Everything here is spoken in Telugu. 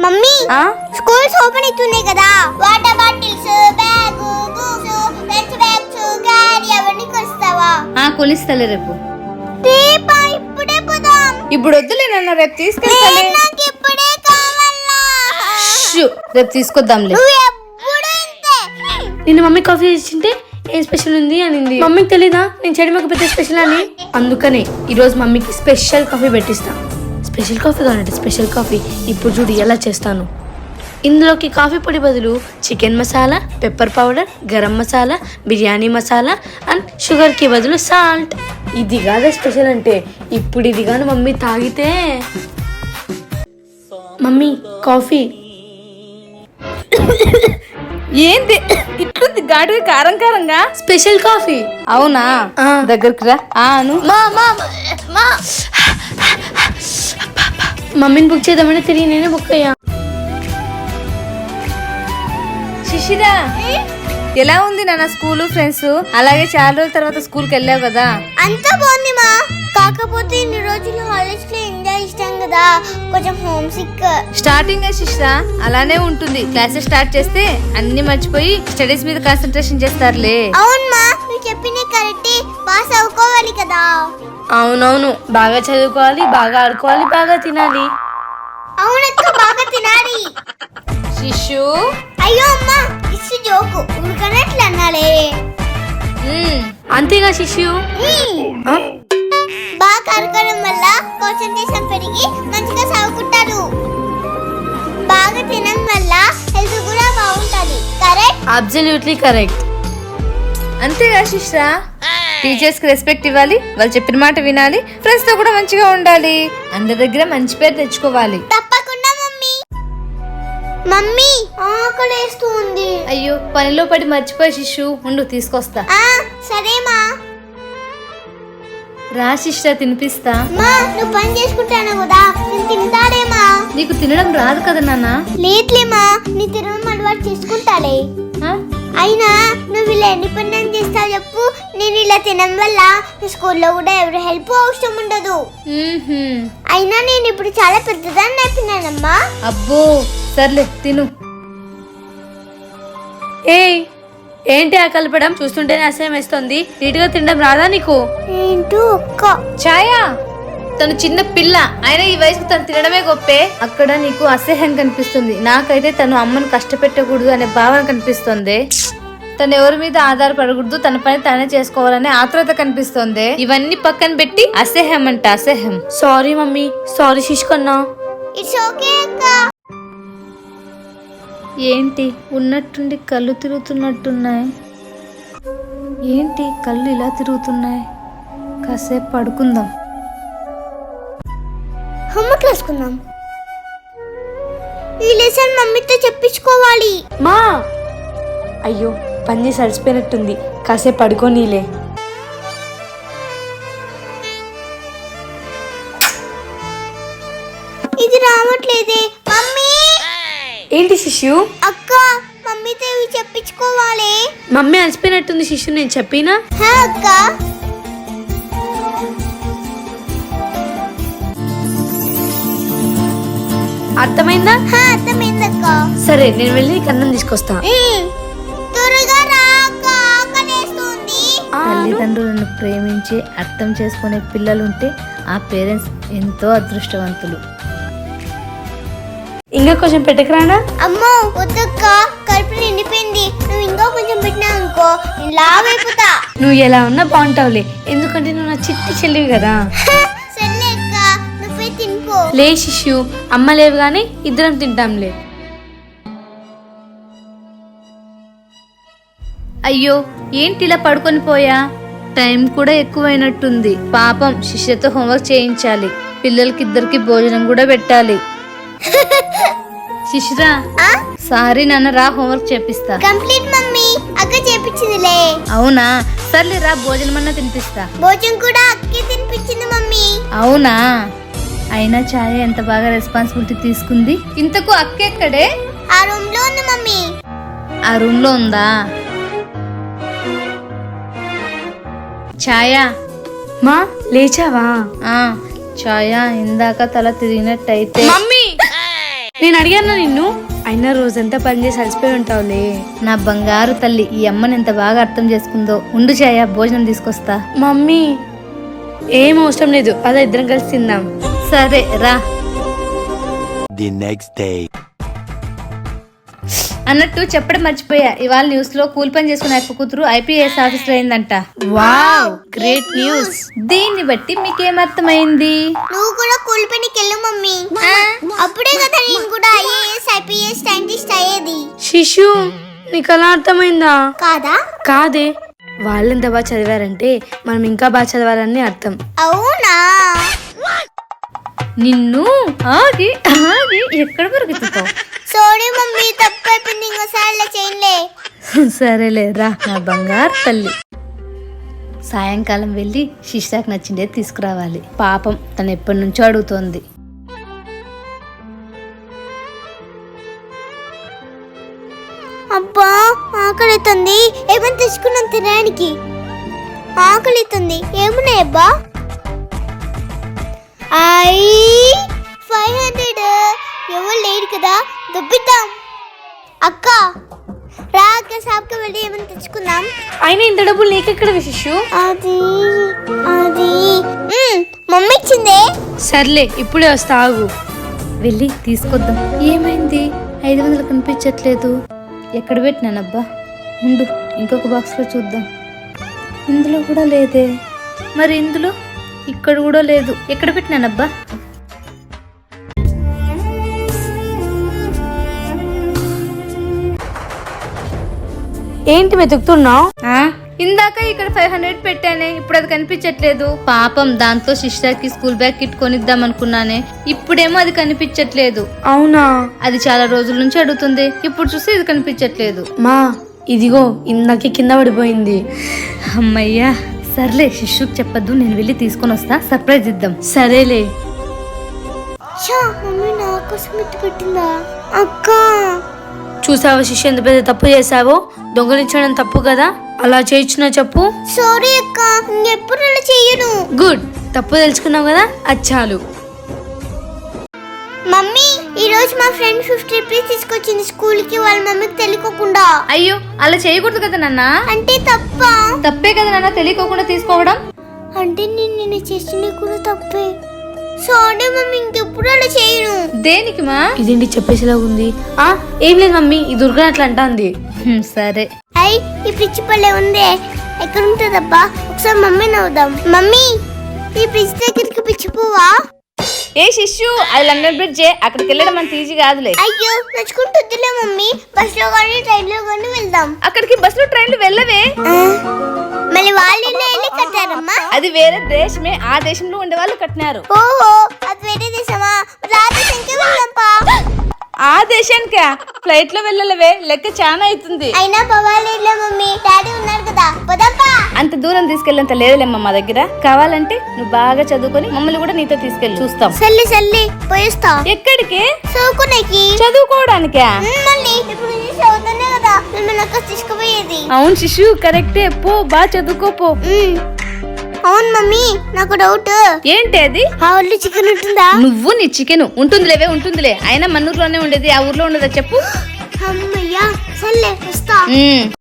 మమ్మీ స్కూల్స్ ఓపెన్ అవుతున్నాయి కదా, water bottles, bag, books, lunch bags, గాడి అవన్నీ కొస్తావా? కొలిస్తలే రేపు. రేపా? ఇప్పుడే పోదాం. ఇప్పుడు వద్దులే నాన్న, రేపు తీసుకెళ్తాలే. నాకు ఇప్పుడే కావాలా. రేపు తీసుకొద్దాంలే. నువ్వు ఎప్పుడు ఇంతే. నిన్న మమ్మీ కాఫీ ఇచ్చింటే ఏం స్పెషల్ ఉంది అనింది. మమ్మీకి తెలీదా నేను చెడి మాకు పెద్ద స్పెషల్ అని? అందుకనే ఈరోజు మమ్మీకి స్పెషల్ కాఫీ పెట్టిస్తా. స్పెషల్ కాఫీ కావాలంటే స్పెషల్ కాఫీ. ఇప్పుడు చూడు ఎలా చేస్తాను. ఇందులోకి కాఫీ పొడి బదులు chicken masala, pepper powder, garam masala, biryani masala and షుగర్కి బదులు సాల్ట్. ఇది కాదా స్పెషల్ అంటే. ఇప్పుడు ఇది కానీ మమ్మీ తాగితే. Mummy coffee. ఏంటి ఇట్లుంది ఘాటుగా కారం కారంగా? Special coffee. అవునా, దగ్గరికి రా. అను మమ్మీని బుక్ చేద్దామంటే తిరిగి నేనే బుక్ అయ్యా. శిశిరా, ఎలా ఉంది నాన్న స్కూల్, ఫ్రెండ్స్? అలాగే చాలా రోజుల తర్వాత స్కూల్కి వెళ్ళావు కదా? అంతా బాగుంది మా, కాకపోతే ఇన్ని రోజులు హాలిడేస్ లో ఎంజాయ్ ఇష్టం కదా, కొంచెం హోమ్ సిక్. స్టార్టింగ్ శిశిరా అలానే ఉంటుంది. క్లాసెస్ స్టార్ట్ చేస్తే అన్ని మర్చిపోయి స్టడీస్ మీద కాన్సన్ట్రేషన్ చేస్తారులే. అవును మా, నువ్వు చెప్పింది కరెక్టే, పాస్ అవ్వుకోవాలి కదా. అవునవును, బాగా చదువుకోవాలి, బాగా ఆడుకోవాలి, బాగా తినాలి. అవునక్క, బాగా తినాలి. శిశు, అయ్యో అమ్మా, ఇసు జోకు ఉడకనట్లు అన్నాలే. అంతేగా శిష్యు. బాగా కరకడం వల్ల కాన్సంట్రేషన్ పెరిగి మంచిగా చదువుకుంటారు. బాగా తినడం వల్ల హెల్త్ కూడా బాగుంటది. కరెక్ట్? Absolutely correct. అంతేగా శిష్రా. టీచర్స్ కి రెస్పెక్ట్ ఇవ్వాలి, వాళ్ళు చెప్పిన మాట వినాలి, ఫ్రెండ్స్ తో కూడా మంచిగా ఉండాలి, అందరి దగ్గర మంచి పేరు తెచ్చుకోవాలి. తప్పకుండా మమ్మీ. మమ్మీ ఆకలేస్తుంది. అయ్యో, పనిలో పడి మర్చిపోయి శిశు, ఉండు తీసుకొస్తా. సరేమా. రా శిష్రా, తినిపిస్తా. మా, నువ్వు పని చేసుకుంటాను కదా, నేను తింటాడేమా. నీకు తినడం రాదు కదా నాన్న? లేట్లేమా, నీ తినడం అలవాటు చేసుకుంటాలే. అయినా నువ్వు ఇలా ఎన్ని పని చేస్తావు చెప్పు. నేను ఇలా తినడం వల్ల స్కూల్లో కూడా ఎవరి హెల్ప్ అవసరం ఉండదు. అయినా నేను ఇప్పుడు చాలా పెద్దదాన్ని అయిపోయినానమ్మా. అబ్బో, సర్లే తిను. ఏంటి ఆ కలపడం? చూస్తుంటేనే అసహ్యం వేస్తుంది. నీట్ గా తినడం రాదా నీకు? ఏంటో ఒక్క ఛాయా, తను చిన్న పిల్ల అయినా ఈ వయసుకు తను తినడమే గొప్పే. అక్కడ నీకు అసహ్యం కనిపిస్తుంది, నాకైతే తను అమ్మను కష్టపెట్టకూడదు అనే భావన కనిపిస్తుంది. తను ఎవరి మీద ఆధారపడకూడదు, తన పని తానే చేసుకోవాలనే ఆత్రుత కనిపిస్తుంది. ఇవన్నీ పక్కన పెట్టి అసహ్యం అంట అసహ్యం. సారీ మమ్మీ, సారీ శిష్కన్నా. ఇట్స్ ఓకే అక్క. ఏంటి ఉన్నట్టుండి కళ్ళు తిరుగుతున్నట్టున్నాయి? ఏంటి కళ్ళు ఇలా తిరుగుతున్నాయి? కాసేపు పడుకుందాం. హోంవర్క్ రాసుకుందాం. ఈ లెసన్ మమ్మీతో చెప్పించుకోవాలి. మా, అయ్యో పని చేసి అలసిపోయినట్టుంది, కాసేపు పడుకోనీలే. ఇది రావట్లేదే మమ్మీ. ఏంటి శిష్యు? అక్క, మమ్మీతో ఇవి చెప్పించుకోవాలి. మమ్మీ అలసిపోయినట్టుంది శిష్యు, నేను చెప్పినా? అక్క, అర్థమైందా? అర్థమైందక్క. సరే, నేను వెళ్ళి నీకు అన్నం తీసుకొస్తా. త్వరగా రా అక్క, ఆకలేస్తుంది. తల్లిదండ్రులను ప్రేమించి అర్థం చేసుకునే పిల్లలుంటే ఆ పేరెంట్స్ ఎంతో అదృష్టవంతులు. ఇంకా కొంచెం పెట్టకరానా? అమ్మో వద్దక్క, కడుపు నిండిపోయింది. నువ్వు ఇంకా కొంచెం పెట్టినావు అనుకో, నేను లావైపోతా. నువ్వు ఎలా ఉన్నా బాగుంటావులే, ఎందుకంటే నువ్వు నా చిట్టి చెల్లివి కదా. సర్లే అక్క, నువ్వే తినుకో. లే శిష్యు, అమ్మ లేవు గానీ ఇద్దరం తింటాంలే. అయ్యో, ఏంటి ఇలా పడుకొని పోయా? టైం కూడా ఎక్కువైనట్టుంది. పాపం శిష్యతో హోంవర్క్ చేయించాలి, పిల్లలకి ఇద్దరికి భోజనం కూడా పెట్టాలి. శిష్రా, సారీ నాన్న, రా హోంవర్క్ చేపిస్తా. కంప్లీట్ మమ్మీ, అక్క చేపించిందిలే. అవునా, సర్లే రా, భోజనం అన్నా తినిపిస్తా. భోజనం కూడా అక్కే తినిపించింది మమ్మీ. అవునా, అయినా ఛాయ ఎంత బాగా రెస్పాన్సిబిలిటీ తీసుకుంది. ఇంతకు అక్క ఎక్కడే? ఆ రూమ్ లో ఉంది మమ్మీ. ఆ రూమ్ లో ఉందా? ఛాయ, మా లేచావా? ఛాయ ఇందాక తల తిరిగినట్టయితే. మమ్మీ నేను అడిగాను నిన్ను, అయినా రోజంతా పని చేసి అలసిపోయి ఉంటావులే. నా బంగారు తల్లి ఈ అమ్మని ఎంత బాగా అర్థం చేసుకుందో. ఉండు ఛాయ, భోజనం తీసుకొస్తా. మమ్మీ ఏం అవసరం లేదు, అదే ఇద్దరం కలిసి తిందాం. సరే రా. The next day. అన్నట్టు చెప్పడం మర్చిపోయా, ఇవాళ న్యూస్ లో కూలి పని చేసుకున్న అక్క కూతురు IPS ఆఫీసర్ అయిందంట. Wow, great news. దీన్ని బట్టి మీకేమర్థమైంది? నువ్వు కూడా కూలి పనికి వెళ్ళు మమ్మీ. అప్పుడే కదా నేను కూడా IAS IPS సైంటిస్ట్ అయ్యేది. శిశు, నీకు అలా అర్థమైందా? కాదా? కాదే, వాళ్ళెంత బాగా చదివారంటే మనం ఇంకా బాగా చదవాలని అర్థం. అవునా? నిన్ను ఆగి ఆగి ఎక్కడ పరిగెత్తుతావు? సారీ మమ్మీ, తప్పు అయిపోయింది, ఇంకోసారి అలా చేయలే. సరేలే రా నా బంగారు తల్లి. సాయంకాలం వెళ్ళి శిష్టాకి నచ్చిందే తీసుకురావాలి. పాపం తను ఎప్పటి నుంచో అడుగుతోంది. అబ్బా ఆకలితుంది, ఏమైనా తెచ్చుకున్నాం తినడానికి. ఆకలితుంది, ఏమున్నాయి అబ్బా? 500. ఎవరు లేరు కదా, దొబ్బిద్దాం. అక్క రా అక్క, షాప్కి వెళ్ళి ఏమైనా తెచ్చుకుందాం. అయినా ఇంత డబ్బులు నీకెక్కడ శిశు? అది అది మమ్మీ ఇచ్చిందే. సర్లే, ఇప్పుడే వస్తా, ఆగు. వెళ్ళి తీసుకొద్దాం. ఏమైంది? 500 కనిపించట్లేదు. ఎక్కడ పెట్టినానబ్బా? ఉండు, ఇంకొక బాక్స్లో చూద్దాం. ఇందులో కూడా లేదే. మరి ఇందులో? ఇక్కడ కూడా లేదు. ఎక్కడ పెట్టినానబ్బా? ఏంటి వెతుకుతున్నావు? ఇందాక ఇక్కడ 500 పెట్టానే, ఇప్పుడు అది కనిపించట్లేదు. పాపం, దాంతో శిష్టాకి స్కూల్ బ్యాగ్ కిట్ కొనిద్దాం అనుకున్నానే, ఇప్పుడేమో అది కనిపించట్లేదు. అవునా? అది చాలా రోజుల నుంచి అడుగుతుంది, ఇప్పుడు చూస్తే ఇది కనిపించట్లేదు. మా ఇదిగో ఇందాకే కింద పడిపోయింది. అమ్మయ్యా, సర్లే శిష్యుకి చెప్పద్దు, నేను వెళ్ళి తీసుకొని వస్తా, సర్ప్రైజ్ ఇద్దాం. సరేలే. మమ్మీ నా కోసం ఎత్తి పెట్టిందా? అక్క చూసావా శిష్యు, ఎంత పెద్ద తప్పు చేసావో? దొంగలించడం తప్పు కదా, అలా చేయించిన చెప్పు. సారీ అక్క, ఇంకెప్పుడు అలా చెయ్యను. గుడ్, తప్పు తెలుసుకున్నావు కదా, అది చాలు. మమ్మీ, ఈ రోజు మా ఫ్రెండ్ 50 రూపీస్ తీసుకొచ్చింది స్కూల్ కి, వాళ్ళ మమ్మీకి తెలియకోకుండా. అయ్యో, అలా చేయకూడదు కదా నాన్న. అంటే తప్ప? తప్పే కదా నాన్న, తెలియకోకుండా తీసుకోవడం. అంటే నేను చేసిన కూడా తప్పే. సారీ మమ్మీ, ఇంకెప్పుడు అలా చేయను. దేనికి మా? ఇదేంటి చెప్పేసేలా ఉంది? ఏం లేదు మమ్మీ, ఈ దుర్గా అట్లా అంటాంది. సరే. అయ్యి, ఈ పిచ్చి పల్లె ఉందే, ఎక్కడ ఉంటుందబ్బా? ఒకసారి మమ్మీ నవ్వుదాం. మమ్మీ, ఈ పిచ్చి దగ్గరికి పిచ్చి పోవా? ఏ శిష్యు, అది లండన్ బ్రిడ్జ్, అక్కడికి వెళ్ళడం అంత ఈజీ కాదులే. అయ్యో, నడుచుకుంటుందిలే మమ్మీ, బస్ లో కానీ ట్రైన్ లో కానీ వెళ్దాం. అక్కడికి బస్సులో ట్రైన్లు వెళ్ళవే. మళ్ళీ వాళ్ళు వెళ్ళి కట్టారమ్మా. అది వేరే దేశమే, ఆ దేశంలో ఉండే వాళ్ళు కట్టినారు. ఓహో, అది వేరే దేశమా? రాదేశంకే వెళ్దాంపా. ఆ దేశానికా? ఫ్లైట్ లో వెళ్ళలేవే, లెక్క చాలా అవుతుంది. అయినా పర్వాలేదులే మమ్మీ, డాడీ ఉన్నారు కదా, పోదాంపా. అంత దూరం తీసుకెళ్ళంత లేదులేమ్మ మా దగ్గర. కావాలంటే నువ్వు బాగా చదువుకొని మమ్మల్ని కూడా నీతో తీసుకెళ్ళి చూస్తాం. సర్లే సర్లే, పోయిస్తా. ఎక్కడికి? చదువుకునేకి. చదువుకోవడానికా? మళ్ళీ ఇప్పుడు నేను చదువుతానే కదా మిమ్మల్ని అక్క తీసుకుపోయేది. అవును శిశు, కరెక్టే, పో బాగా చదువుకోపో. అవును మమ్మీ, నాకు డౌట్. ఏంటి అది? ఆ ఊర్లో చికెన్ ఉంటుందా? నువ్వు నీ చికెన్ ఉంటుందిలేవే, ఉంటుందిలే. అయినా మన్నూరులోనే ఉండేది, ఆ ఊర్లో ఉండదా చెప్పు? అమ్మయ్యా, సర్లే వస్తా.